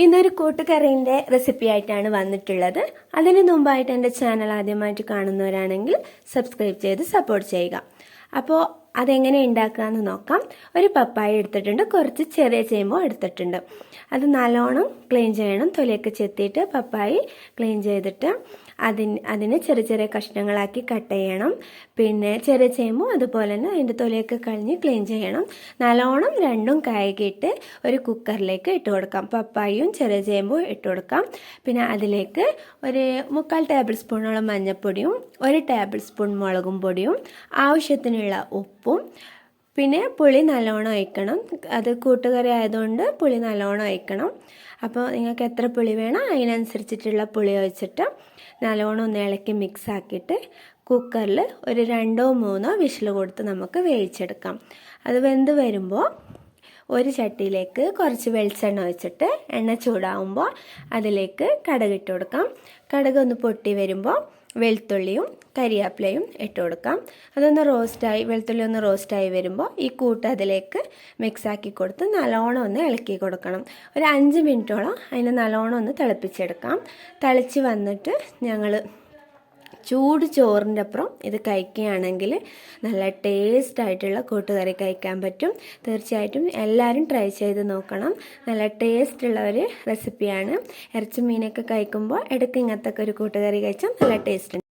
ഇന്നൊരു കൂട്ടുകറീൻ്റെ റെസിപ്പി ആയിട്ടാണ് വന്നിട്ടുള്ളത്. അതിന് മുമ്പായിട്ട് എൻ്റെ ചാനൽ ആദ്യമായിട്ട് കാണുന്നവരാണെങ്കിൽ സബ്സ്ക്രൈബ് ചെയ്ത് സപ്പോർട്ട് ചെയ്യുക. അപ്പോൾ അതെങ്ങനെ ഉണ്ടാക്കാമെന്ന് നോക്കാം. ഒരു പപ്പായ എടുത്തിട്ടുണ്ട്, കുറച്ച് ചെറിയ ചേമ്പും എടുത്തിട്ടുണ്ട്. അത് നല്ലോണം ക്ലീൻ ചെയ്യണം. തൊലിയൊക്കെ ചെത്തിയിട്ട് പപ്പായ ക്ലീൻ ചെയ്തിട്ട് അതിന് ചെറിയ ചെറിയ കഷ്ണങ്ങളാക്കി കട്ട് ചെയ്യണം. പിന്നെ ചെറിയ ചേമ്പും അതുപോലെ തന്നെ അതിൻ്റെ തൊലിയൊക്കെ കളഞ്ഞ് ക്ലീൻ ചെയ്യണം. നല്ലോണം രണ്ടും കഴുകിയിട്ട് ഒരു കുക്കറിലേക്ക് ഇട്ട് കൊടുക്കാം. പപ്പായയും ചെറിയ ചേമ്പും ഇട്ട് കൊടുക്കാം. പിന്നെ അതിലേക്ക് ഒരു 3/4 ടേബിൾ സ്പൂണോളം മഞ്ഞൾപ്പൊടിയും 1 ടേബിൾ സ്പൂൺ മുളകും പൊടിയും ആവശ്യത്തിനുള്ള ഉപ്പും പിന്നെ പുളി നല്ലോണം ഒഴിക്കണം. അത് കൂട്ടുകറി ആയതുകൊണ്ട് പുളി നല്ലോണം ഒഴിക്കണം. അപ്പോൾ നിങ്ങൾക്ക് എത്ര പുളി വേണം അതിനനുസരിച്ചിട്ടുള്ള പുളി ഒഴിച്ചിട്ട് നല്ലോണം ഒന്ന് ഇളക്കി മിക്സ് ആക്കിയിട്ട് കുക്കറിൽ ഒരു 2-3 വിസിൽ കൊടുത്ത് നമുക്ക് വേവിച്ചെടുക്കാം. അത് വെന്ത് വരുമ്പോൾ ഒരു ചട്ടിയിലേക്ക് കുറച്ച് വെളിച്ചെണ്ണ ഒഴിച്ചിട്ട് എണ്ണ ചൂടാവുമ്പോൾ അതിലേക്ക് കടുക് ഇട്ട് കൊടുക്കാം. കടുക് ഒന്ന് പൊട്ടി വരുമ്പോൾ വെളുത്തുള്ളിയും കരിയാപ്പിലയും ഇട്ട് കൊടുക്കാം. അതൊന്ന് റോസ്റ്റായി വെളുത്തുള്ളി ഒന്ന് റോസ്റ്റായി വരുമ്പോൾ ഈ കൂട്ട് അതിലേക്ക് മിക്സാക്കി കൊടുത്ത് നല്ലോണം ഒന്ന് ഇളക്കി കൊടുക്കണം. ഒരു 5 മിനിറ്റോളം അതിനെ നല്ലോണം ഒന്ന് തിളപ്പിച്ചെടുക്കാം. തിളച്ച് വന്നിട്ട് ഞങ്ങൾ ചൂട് ചോറിൻ്റെ അപ്പുറം ഇത് കഴിക്കുകയാണെങ്കിൽ നല്ല ടേസ്റ്റ് ആയിട്ടുള്ള കൂട്ടുകറി കഴിക്കാൻ പറ്റും. തീർച്ചയായിട്ടും എല്ലാവരും ട്രൈ ചെയ്ത് നോക്കണം. നല്ല ടേസ്റ്റുള്ള ഒരു റെസിപ്പിയാണ്. ഇറച്ചി മീനൊക്കെ കഴിക്കുമ്പോൾ ഇടയ്ക്ക് ഇങ്ങനത്തെ ഒരു കൂട്ടുകറി കഴിച്ചാൽ നല്ല ടേസ്റ്റ് ഉണ്ട്.